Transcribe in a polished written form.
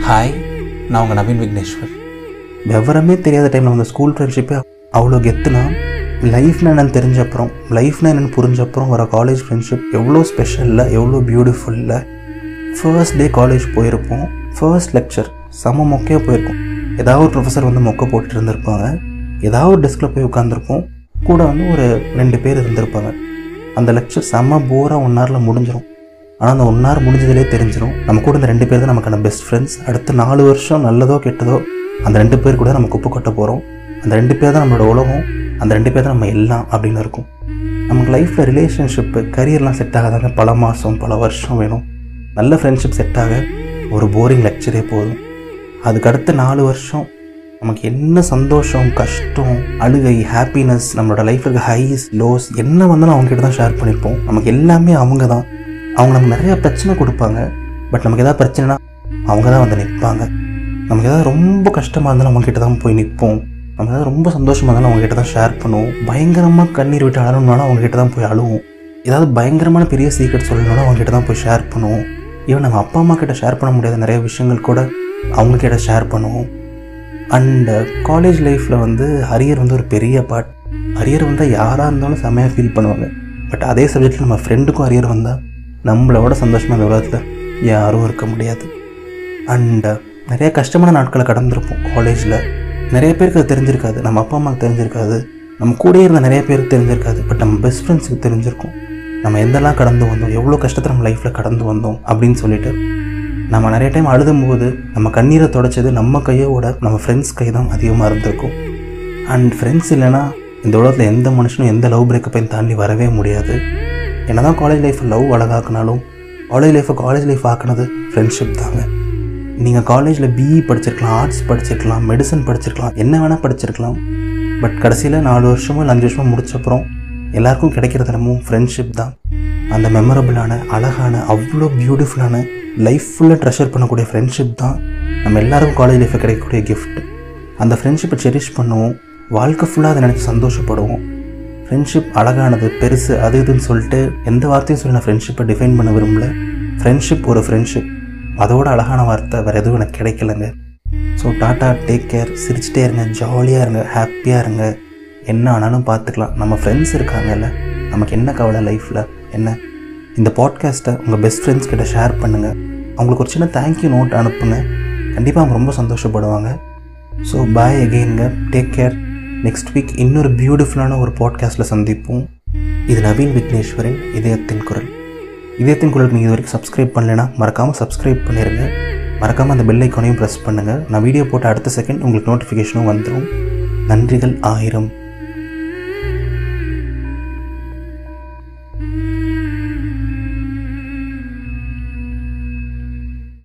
Hi, நான் உங்கள் நவீன் விக்னேஸ்வர். விவரமே தெரியாத டைமில் வந்து ஸ்கூல் ஃப்ரெண்ட்ஷிப்பே அவ்வளோ கெத்துனா, லைஃப்னா என்னென்னு தெரிஞ்சப்புறம், லைஃப்னா என்னென்னு புரிஞ்சப்புறம் வர காலேஜ் ஃப்ரெண்ட்ஷிப் எவ்வளோ ஸ்பெஷலில், எவ்வளோ பியூட்டிஃபுல்லில். ஃபர்ஸ்ட் டே காலேஜ் போயிருப்போம், ஃபர்ஸ்ட் லெக்சர் செம்ம மொக்கையாக போயிருக்கும். ஏதாவது ஒரு ப்ரொஃபஸர் வந்து மொக்கை போட்டுட்டு இருந்திருப்பாங்க, ஏதாவது ஒரு டெஸ்கில் போய் உட்காந்துருப்போம், கூட வந்து ஒரு 2 பேர் இருந்திருப்பாங்க. அந்த லெக்சர் செம்ம போராக 1 ஹவரில் முடிஞ்சிடும். ஆனால் அந்த 1 ஹவர் முடிஞ்சதுலேயே தெரிஞ்சிடும், நம்ம கூட இந்த 2 பேர் தான் நமக்கான பெஸ்ட் ஃப்ரெண்ட்ஸ். அடுத்த 4 வருஷம் நல்லதோ கெட்டதோ அந்த 2 பேர் கூட நம்ம குப்பை கொட்ட போகிறோம். அந்த 2 பேர் தான் நம்மளோட உலகம், அந்த 2 பேர் தான் நம்ம எல்லாம் அப்படின்னு இருக்கும். நமக்கு லைஃப்பில் ரிலேஷன்ஷிப்பு, கரியர்லாம் செட் ஆகாதாங்க பல மாதம் பல வருஷம் வேணும். நல்ல ஃப்ரெண்ட்ஷிப் செட் ஆக ஒரு போரிங் லெக்சரே போதும். அதுக்கு அடுத்த 4 வருஷம் நமக்கு என்ன சந்தோஷம், கஷ்டம், அழுகை, ஹாப்பினஸ், நம்மளோட லைஃப்பில் ஹைஸ் லோஸ் என்ன வந்தாலும் அவங்ககிட்ட தான் ஷேர் பண்ணியிருப்போம். நமக்கு எல்லாமே அவங்க தான். அவங்க நமக்கு நிறையா பிரச்சனை கொடுப்பாங்க, பட் நமக்கு எதாவது பிரச்சனைனா அவங்க தான் வந்து நிற்பாங்க. நமக்கு எதாவது ரொம்ப கஷ்டமாக இருந்தாலும் அவங்ககிட்ட தான் போய் நிற்போம். நமக்கு எதாவது ரொம்ப சந்தோஷமாக இருந்தாலும் அவங்ககிட்ட தான் ஷேர் பண்ணுவோம். பயங்கரமாக கண்ணீர் விட்டு அழணும்னாலும் அவங்ககிட்ட தான் போய் அழுவோம். ஏதாவது பயங்கரமான பெரிய சீக்ரெட் சொல்லணும்னாலும் அவங்ககிட்ட தான் போய் ஷேர் பண்ணுவோம். ஈவன் நம்ம அப்பா அம்மா கிட்ட ஷேர் பண்ண முடியாத நிறைய விஷயங்கள் கூட அவங்கக்கிட்ட ஷேர் பண்ணுவோம். அண்டு காலேஜ் லைஃப்பில் வந்து அரியர் வந்து ஒரு பெரிய பார்ட். அரியர் வந்தால் யாராக இருந்தாலும் செம்மையாக ஃபீல் பண்ணுவாங்க. பட் அதே சப்ஜெக்டில் நம்ம ஃப்ரெண்டுக்கும் அரியர் வந்தால் நம்மளோட சந்தோஷமாக இந்த உலகத்தில் யாரும் இருக்க முடியாது. அண்டு நிறைய கஷ்டமான நாட்களை கடந்திருப்போம் காலேஜில். நிறைய பேருக்கு அது தெரிஞ்சிருக்காது, நம்ம அப்பா அம்மாவுக்கு தெரிஞ்சிருக்காது, நம்ம கூட இருந்த நிறைய பேருக்கு தெரிஞ்சிருக்காது. பட் நம்ம பெஸ்ட் ஃப்ரெண்ட்ஸுக்கு தெரிஞ்சிருக்கும் நம்ம எந்தெல்லாம் கடந்து வந்தோம், எவ்வளோ கஷ்டத்தை நம்ம லைஃப்பில் கடந்து வந்தோம் அப்படின்னு சொல்லிட்டு. நம்ம நிறைய டைம் அழுதும்போது நம்ம கண்ணீரை தொடச்சது நம்ம கையோட நம்ம ஃப்ரெண்ட்ஸ் கை தான் அதிகமாக இருந்திருக்கும். அண்ட் ஃப்ரெண்ட்ஸ் இல்லைனா இந்த உலகத்தில் எந்த மனுஷனும் எந்த லவ் பிரேக்கப்பையும் தாண்டி வரவே முடியாது. என்ன தான் காலேஜ் லைஃப்பை லவ் அழகாக்குனாலும் காலேஜ் லைஃப்பை காலேஜ் லைஃப் ஆக்குனது ஃப்ரெண்ட்ஷிப் தாங்க. நீங்கள் காலேஜில் பிஇ படிச்சிருக்கலாம், ஆர்ட்ஸ் படிச்சிருக்கலாம், மெடிசன் படிச்சிருக்கலாம், என்ன வேணால் படிச்சிருக்கலாம். பட் கடைசியில் 4 வருஷமோ இல்லை 5 வருஷமோ முடிச்சப்புறம் எல்லாருக்கும் கிடைக்கிறது என்னமோ ஃப்ரெண்ட்ஷிப் தான். அந்த மெமரபிளான, அழகான, அவ்வளோ பியூட்டிஃபுல்லான, லைஃப் ஃபுல்லாக ட்ரெஷர் பண்ணக்கூடிய ஃப்ரெண்ட்ஷிப் தான் நம்ம எல்லாருக்கும் காலேஜ் லைஃப்பில் கிடைக்கக்கூடிய கிஃப்ட். அந்த ஃப்ரெண்ட்ஷிப்பை செரிஷ் பண்ணுவோம், வாழ்க்கை ஃபுல்லாக அதை நினச்சி சந்தோஷப்படுவோம். ஃப்ரெண்ட்ஷிப் அழகானது, பெருசு, அது இதுன்னு சொல்லிட்டு எந்த வார்த்தையும் சொல்லி நான் ஃப்ரெண்ட்ஷிப்பை டிஃபைன் பண்ண விரும்பல. ஃப்ரெண்ட்ஷிப் ஒரு ஃப்ரெண்ட்ஷிப், அதோட அழகான வார்த்தை வேறு எதுவும் எனக்கு கிடைக்கலங்க. ஸோ டாட்டா, டேக் கேர், சிரிச்சிட்டே இருங்க, ஜாலியாக இருங்க, ஹாப்பியாக இருங்க. என்ன ஆனாலும் பார்த்துக்கலாம், நம்ம ஃப்ரெண்ட்ஸ் இருக்காங்கல்ல, நமக்கு என்ன கவலை லைஃப்பில் என்ன. இந்த பாட்காஸ்ட்டை உங்கள் பெஸ்ட் ஃப்ரெண்ட்ஸ் கிட்ட ஷேர் பண்ணுங்கள். அவங்களுக்கு ஒரு சின்ன தேங்க்யூ நோட் அனுப்புங்க, கண்டிப்பாக அவங்க ரொம்ப சந்தோஷப்படுவாங்க. ஸோ பாய் அகெயின்ங்க, டேக் கேர். நெக்ஸ்ட் வீக் இன்னொரு பியூட்டிஃபுல்லான ஒரு பாட்காஸ்ட்டில் சந்திப்போம். இது நவீன் விக்னேஸ்வரின் இதயத்தின் குரல். இதயத்தின் குரலுக்கு நீங்கள் இது வரைக்கும் சப்ஸ்கிரைப் பண்ணலைன்னா மறக்காமல் சப்ஸ்கிரைப் பண்ணிடுங்க. மறக்காமல் அந்த பெல் ஐக்கானையும் ப்ரெஸ் பண்ணுங்கள். நான் வீடியோ போட்ட அடுத்த செகண்ட் உங்களுக்கு நோட்டிஃபிகேஷனும் வந்துடும். நன்றிகள் 1000.